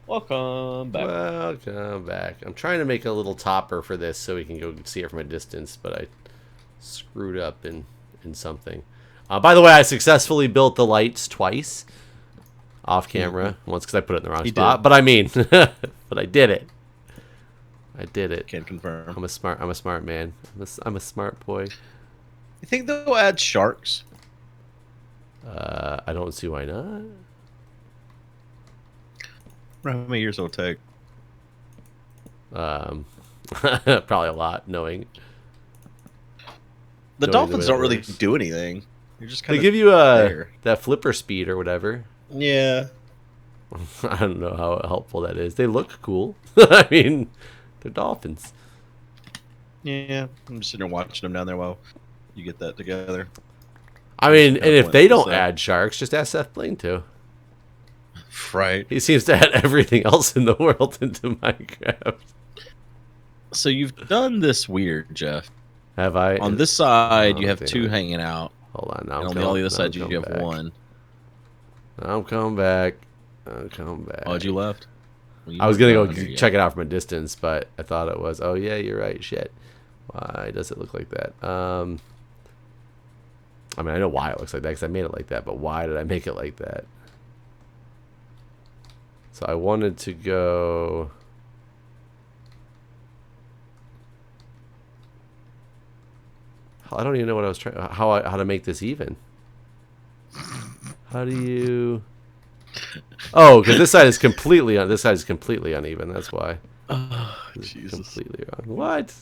Welcome back. Welcome back. I'm trying to make a little topper for this so we can go see it from a distance, but I screwed up in something. By the way, I successfully built the lights twice off camera. Once because I put it in the wrong spot. Did. But I mean, but I did it. I did it. Can confirm. I'm a smart man. I'm a smart boy. You think they'll add sharks? I don't see why not. How many years it'll take? Probably a lot, knowing. The Knowing dolphins the way don't it really works. do anything. They're just kind They of give you there. that flipper speed or whatever. Yeah. I don't know how helpful that is. They look cool. I mean, they're dolphins. Yeah. I'm just sitting there watching them down there while you get that together. I mean, and if they don't So. add sharks, just ask Seth Blaine to. Right. He seems to add everything else in the world into Minecraft. So you've done this weird, Jeff. Have I? On this side, Oh, you have damn two it. hanging out. Hold on. Now And I'm on coming, the other now side, I'm you coming have back. one. I'm coming back. I'm coming back. Oh, you left? Well, you I was going weren't to down go here check yet. it out from a distance, but I thought it was. Oh, yeah, you're right. Shit. Why does it look like that? I mean, I know why it looks like that because I made it like that, but why did I make it like that? So I wanted to go... I don't even know what I was trying... How to make this even. How do you... Oh, because this side is completely uneven. That's why. Oh, This is Jesus. completely wrong. What?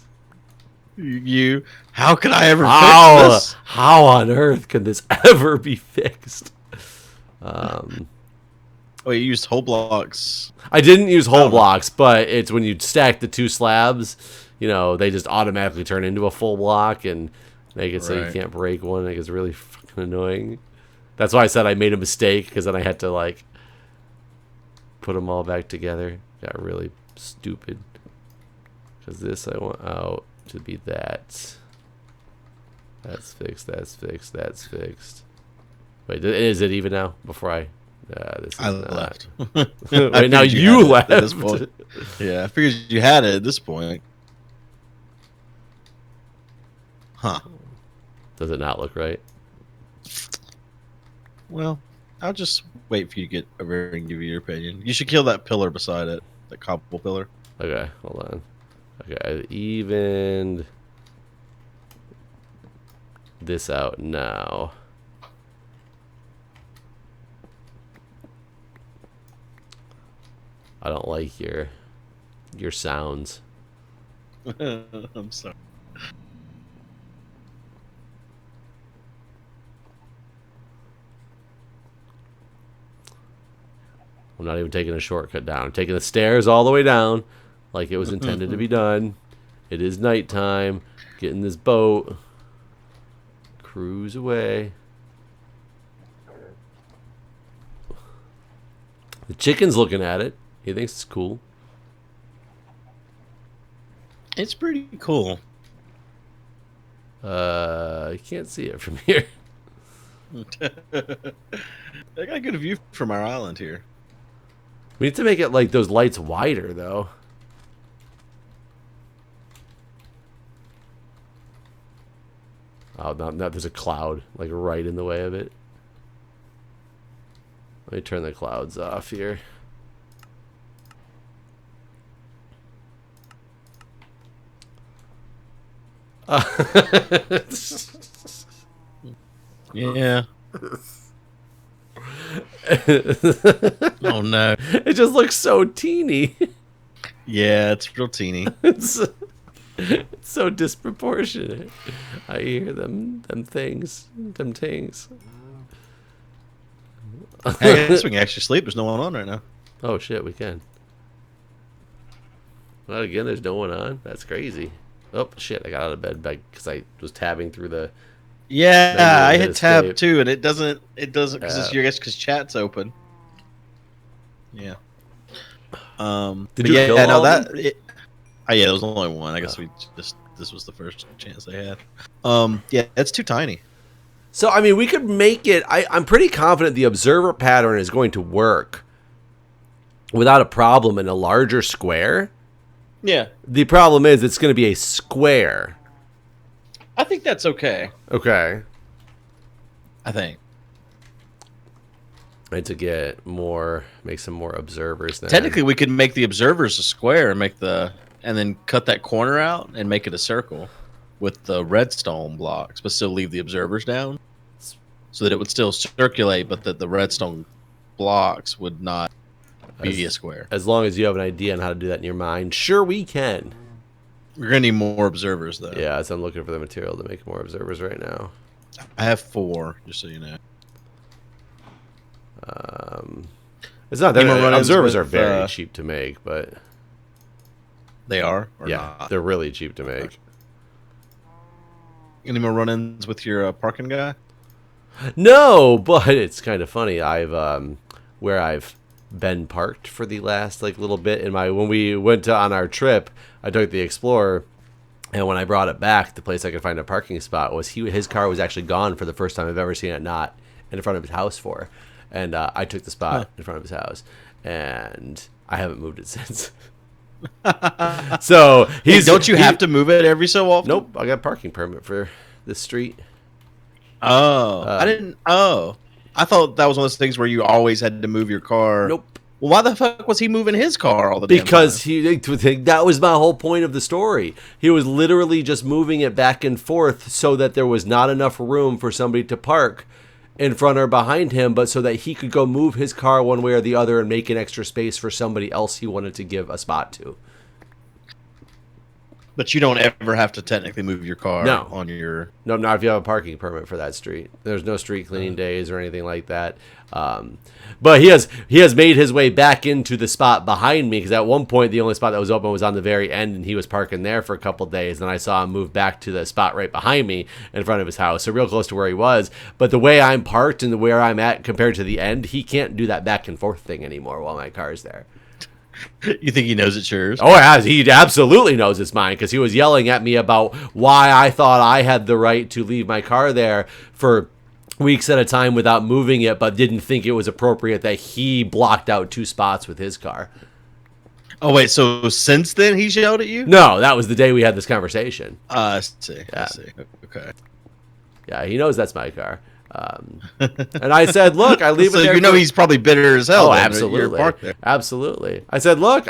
You. How could I ever How? fix this? How on earth can this ever be fixed? Oh, you used whole blocks. I didn't use whole Oh. blocks, but it's when you stack the two slabs, you know, they just automatically turn into a full block and make it so you Right. can't break one. Like, it's really fucking annoying. That's why I said I made a mistake, because then I had to, like, put them all back together. Got really stupid. Because this I want out to be that. That's fixed, that's fixed, that's fixed. Wait, is it even now? Before I... this is I not. left. Wait, now figured you had it left. at this point. Yeah, I figured you had it at this point. Huh. Does it not look right? Well, I'll just wait for you to get over here and give you your opinion. You should kill that pillar beside it, that cobble pillar. Okay, hold on. Okay, I evened this out now. I don't like your sounds. I'm sorry. I'm not even taking a shortcut down. I'm taking the stairs all the way down like it was intended to be done. It is nighttime. Get in this boat. Cruise away. The chicken's looking at it. He thinks it's cool. It's pretty cool. I can't see it from here. I got a good view from our island here. We need to make it like those lights wider, though. Oh, no, there's a cloud, like, right in the way of it. Let me turn the clouds off here. Yeah. Oh no. It just looks so teeny. Yeah, it's real teeny. It's so disproportionate. I hear them things. Hey, I guess we can actually sleep. There's no one on right now. Oh shit, we can. Well, again, there's no one on. That's crazy. Oh shit, I got out of bed because I was tabbing through the... Yeah, Then you I hit hit tab escape. too, and it doesn't because it's your guess because chat's open. Yeah. Did but you yeah, kill no, all that. of Yeah, there was only one. I guess we just this was the first chance they had. Yeah, it's too tiny. So, I mean, we could make it... I'm pretty confident the observer pattern is going to work. without a problem in a larger square. Yeah. The problem is it's going to be a square. I think that's okay. Okay. I think. I need to make some more observers then. Technically, we could make the observers a square and and then cut that corner out and make it a circle with the redstone blocks, but still leave the observers down so that it would still circulate, but that the redstone blocks would not be a square. As long as you have an idea on how to do that in your mind, sure we can. We're gonna need more observers though. Yeah, so I'm looking for the material to make more observers right now. I have 4, just so you know. It's not that observers are very cheap to make, but they are. Or yeah, not? They're really cheap to make. Any more run-ins with your parking guy? No, but it's kind of funny. Where I've been parked for the last little bit when we went on our trip, I took the Explorer, and when I brought it back, the place I could find a parking spot was his car was actually gone for the first time I've ever seen it not in front of his house for, and I took the spot in front of his house, and I haven't moved it since. So don't you have to move it every so often? Nope, I got a parking permit for this street. Oh, I didn't. Oh, I thought that was one of those things where you always had to move your car. Nope. Well, why the fuck was he moving his car all the time? Because that was my whole point of the story. He was literally just moving it back and forth so that there was not enough room for somebody to park in front or behind him, but so that he could go move his car one way or the other and make an extra space for somebody else he wanted to give a spot to. But you don't ever have to technically move your car on your... No, not if you have a parking permit for that street. There's no street cleaning days or anything like that. But he has made his way back into the spot behind me, because at one point the only spot that was open was on the very end, and he was parking there for a couple of days. And I saw him move back to the spot right behind me in front of his house, so real close to where he was. But the way I'm parked and where I'm at compared to the end, he can't do that back and forth thing anymore while my car's there. You think he knows it's yours? Oh, yeah, he absolutely knows it's mine, because he was yelling at me about why I thought I had the right to leave my car there for weeks at a time without moving it, but didn't think it was appropriate that he blocked out 2 spots with his car. Oh, wait, so since then he's yelled at you? No, that was the day we had this conversation. I see. Yeah. I see. Okay. Yeah, he knows that's my car. And I said, look, I leave it there. So he's probably bitter as hell. Oh, absolutely. Absolutely. I said, look,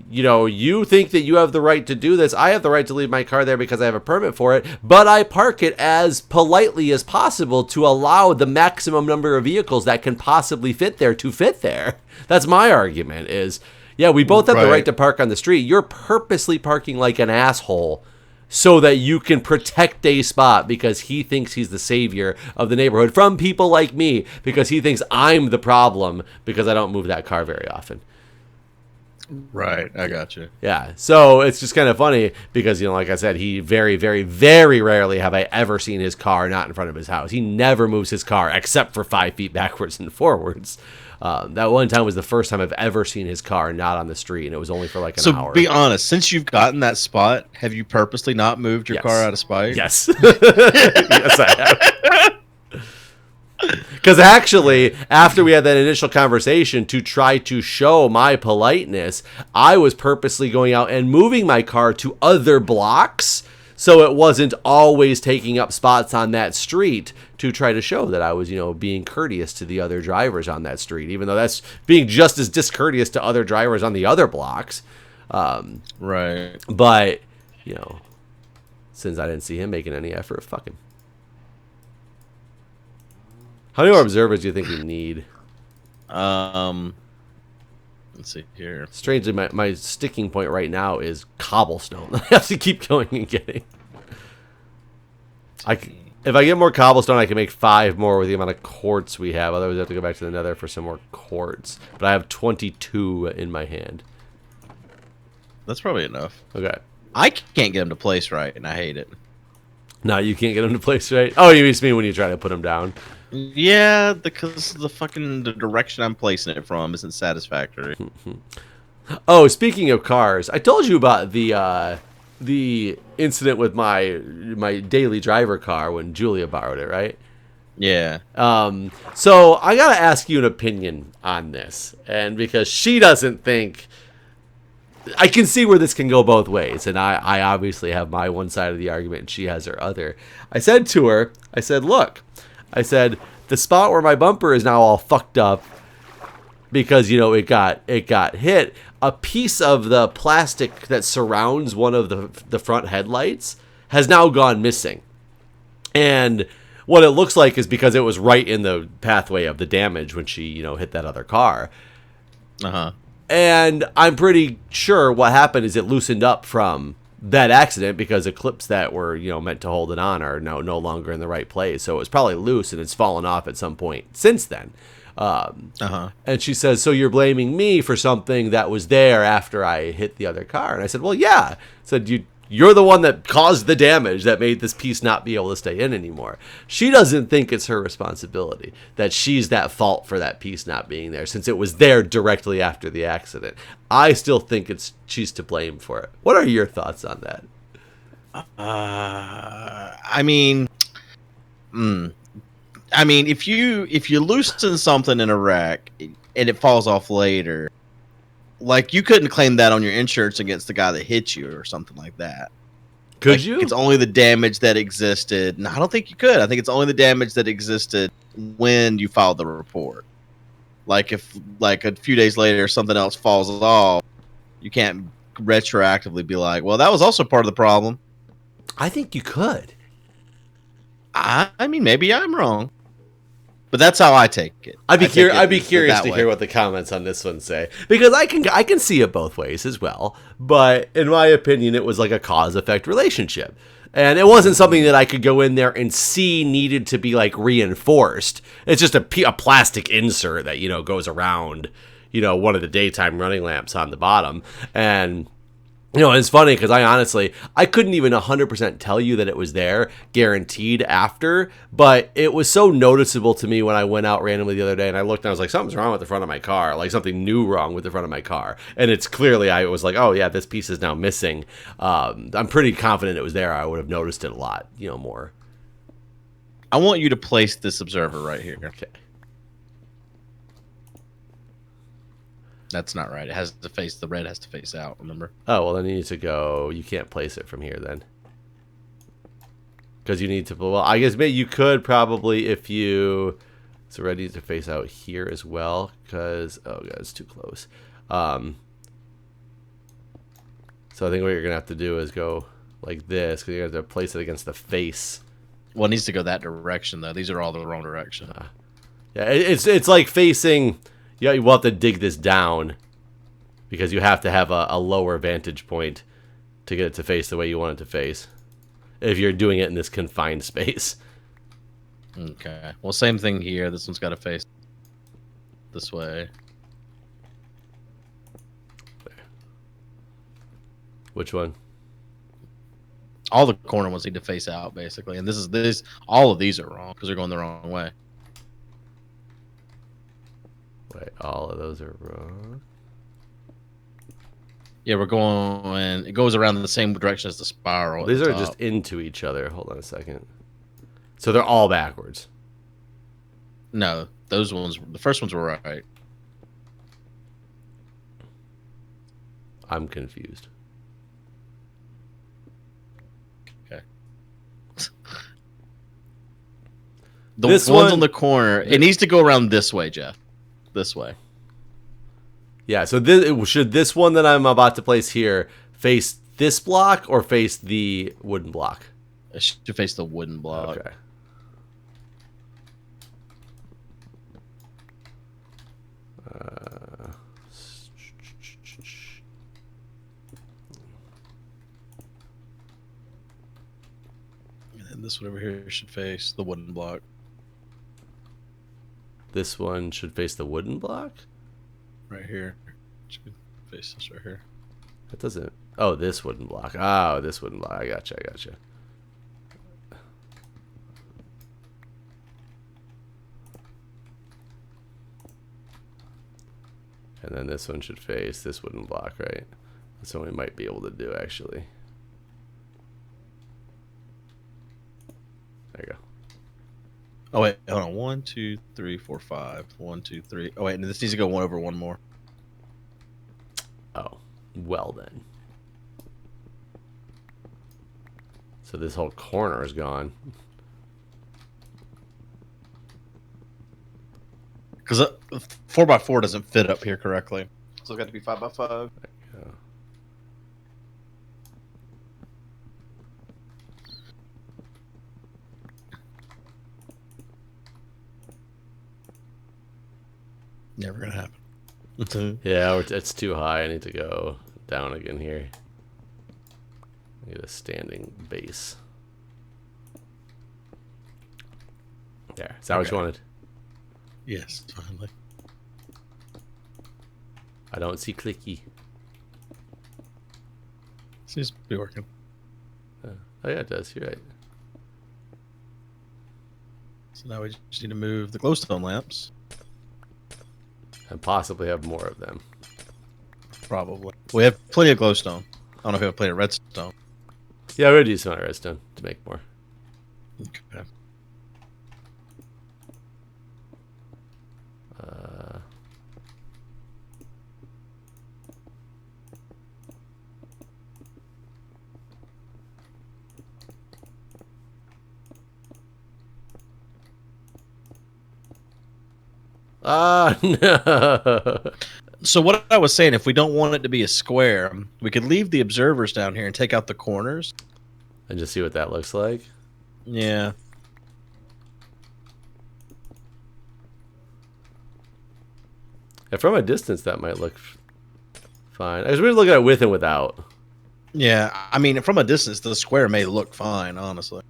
you think that you have the right to do this. I have the right to leave my car there because I have a permit for it, but I park it as politely as possible to allow the maximum number of vehicles that can possibly fit there to fit there. That's my argument is, yeah, we both have the right to park on the street. You're purposely parking like an asshole so that you can protect a spot because he thinks he's the savior of the neighborhood from people like me, because he thinks I'm the problem because I don't move that car very often. Right, I got you. Yeah, so it's just kind of funny because, like I said, he very, very, very rarely have I ever seen his car not in front of his house. He never moves his car except for 5 feet backwards and forwards. That one time was the first time I've ever seen his car not on the street, and it was only for like an hour. So be honest, since you've gotten that spot, have you purposely not moved your car out of spite? Yes. Yes, I have. Because actually, after we had that initial conversation, to try to show my politeness, I was purposely going out and moving my car to other blocks so it wasn't always taking up spots on that street, to try to show that I was, being courteous to the other drivers on that street, even though that's being just as discourteous to other drivers on the other blocks. Right. But, since I didn't see him making any effort, fuck him. How many more observers do you think we need? Let's see here. Strangely, my sticking point right now is cobblestone. I have to keep going and getting. If I get more cobblestone, I can make 5 more with the amount of quartz we have. Otherwise, I have to go back to the nether for some more quartz. But I have 22 in my hand. That's probably enough. Okay. I can't get them to place right, and I hate it. No, you can't get them to place right? Oh, you mean when you try to put them down? Yeah, because the direction I'm placing it from isn't satisfactory. Oh, speaking of cars, I told you about the incident with my daily driver car when Julia borrowed it, right? Yeah. So I gotta ask you an opinion on this, and because she doesn't think, I can see where this can go both ways, and I obviously have my one side of the argument, and she has her other. I said to her, I said, look, I said, the spot where my bumper is now all fucked up because, you know, it got hit. A piece of the plastic that surrounds one of the front headlights has now gone missing. And what it looks like is because it was right in the pathway of the damage when she, you know, hit that other car. Uh-huh. And I'm pretty sure what happened is it loosened up from that accident because the clips that were, you know, meant to hold it on are no longer in the right place. So it was probably loose and it's fallen off at some point since then. And she says, so you're blaming me for something that was there after I hit the other car? And I said, well, yeah. I said, you're the one that caused the damage that made this piece not be able to stay in anymore. She doesn't think it's her responsibility, that she's at fault for that piece not being there, since it was there directly after the accident. I still think she's to blame for it. What are your thoughts on that? I mean, if you loosen something in a wreck and it falls off later, like, you couldn't claim that on your insurance against the guy that hit you or something like that. Could like, you? It's only the damage that existed. No, I don't think you could. I think it's only the damage that existed when you filed the report. Like, if, like, a few days later something else falls off, you can't retroactively be like, well, that was also part of the problem. I think you could. I mean, maybe I'm wrong. But that's how I take it. I'd be curious to hear what the comments on this one say, because I can see it both ways as well. But in my opinion, it was like a cause-effect relationship, and it wasn't something that I could go in there and see needed to be like reinforced. It's just a plastic insert that, you know, goes around, you know, one of the daytime running lamps on the bottom. And, you know, it's funny because I couldn't even 100% tell you that it was there, guaranteed after, but it was so noticeable to me when I went out randomly the other day and I looked and I was like, something's wrong with the front of my car, like something new wrong with the front of my car. And it's clearly, I was like, oh yeah, this piece is now missing. I'm pretty confident it was there. I would have noticed it a lot, you know, more. I want you to place this observer right here. Okay. That's not right. It has to face, the red has to face out, remember? Oh, well, then you need to go, you can't place it from here then. Because you need to, well, I guess maybe you could probably if you, so red needs to face out here as well, because, oh god, it's too close. So I think what you're going to have to do is go like this, because you have to place it against the face. Well, it needs to go that direction, though. These are all the wrong direction. Yeah, it's like facing, yeah, you will have to dig this down, because you have to have a lower vantage point to get it to face the way you want it to face, if you're doing it in this confined space. Okay. Well, same thing here. This one's got to face this way. There. Which one? All the corner ones need to face out, basically. And this. All of these are wrong because they're going the wrong way. Wait, all of those are wrong? Yeah, we're going. It goes around in the same direction as the spiral. Well, these are just into each other. Hold on a second. So they're all backwards. No, those ones. The first ones were right. I'm confused. Okay. This one's on the corner. It needs to go around this way, Jeff. This way. Yeah, so should this one that I'm about to place here face this block or face the wooden block? It should face the wooden block. Okay. And then this one over here should face the wooden block. This one should face the wooden block? Right here. Should face this right here. That doesn't... Oh, this wooden block. Oh, this wooden block. I gotcha. And then this one should face this wooden block, right? That's what we might be able to do, actually. There you go. Oh wait, hold on. 1, 2, 3, 4, 5. 1, 2, 3. Oh wait, and this needs to go one over one more. Oh, well then. So this whole corner is gone. Because 4x4 doesn't fit up here correctly. So it's got to be 5x5. Yeah. Never gonna happen. Yeah, it's too high. I need to go down again here. Get a standing base. There. Is that what you wanted? Yes, finally. I don't see clicky. Seems to be working. Oh yeah, it does. You're right. So now we just need to move the glowstone lamps. And possibly have more of them. Probably. We have plenty of glowstone. I don't know if we have plenty of redstone. Yeah, we're gonna use some of redstone to make more. Okay. No. So what I was saying, if we don't want it to be a square, we could leave the observers down here and take out the corners. And just see what that looks like. Yeah. Yeah, from a distance, that might look fine. I was really looking at with and without. Yeah, I mean, from a distance, the square may look fine, honestly.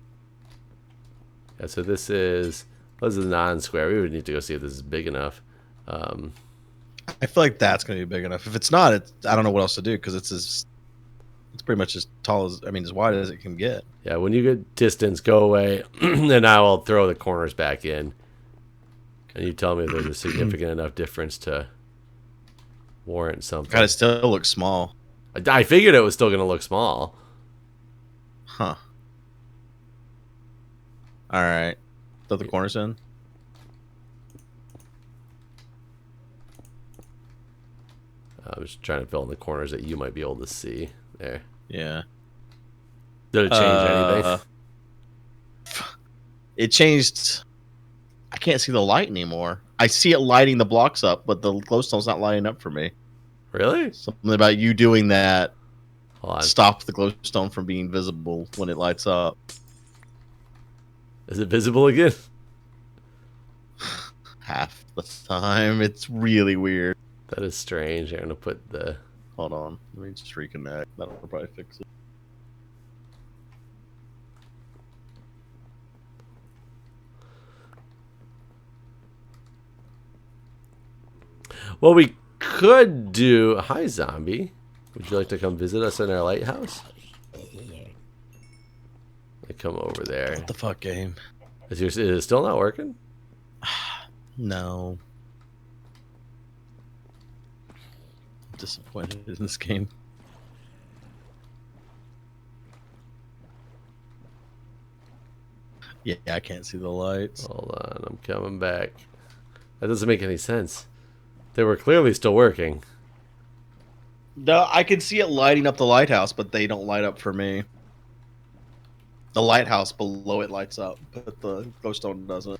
Yeah, so this is a non-square. We would need to go see if this is big enough. I feel like that's going to be big enough. If it's not, I don't know what else to do because it's pretty much as tall as, I mean, as wide as it can get. Yeah, when you get distance, go away, and I will throw the corners back in. And you tell me if there's a significant enough difference to warrant something. God, it still looks small. I figured it was still going to look small. Huh. All right. Throw the corners in. I'm just trying to fill in the corners that you might be able to see. There. Yeah. Did it change anything? It changed. I can't see the light anymore. I see it lighting the blocks up, but the glowstone's not lighting up for me. Really? Something about you doing that Hold on. stopped the glowstone from being visible when it lights up. Is it visible again? Half the time. It's really weird. That is strange. I'm going to put the... Hold on. Let me just reconnect. That'll probably fix it. Well, we could do... Hi, zombie. Would you like to come visit us in our lighthouse? I come over there. What the fuck, game? Is it still not working? No. I'm disappointed in this game. Yeah, I can't see the lights. Hold on, I'm coming back. That doesn't make any sense. They were clearly still working. No, I can see it lighting up the lighthouse, but they don't light up for me. The lighthouse below it lights up, but the glowstone doesn't.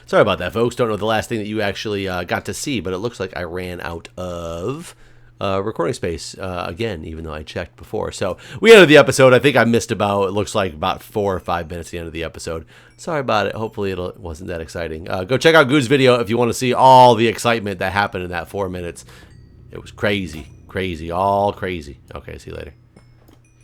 Sorry about that, folks. Don't know the last thing that you actually got to see, but it looks like I ran out of recording space again, even though I checked before. So we ended the episode. I think I missed it looks like about 4 or 5 minutes at the end of the episode. Sorry about it. Hopefully it wasn't that exciting. Go check out Guude's video if you want to see all the excitement that happened in that 4 minutes. It was crazy. Crazy. All crazy. Okay, see you later.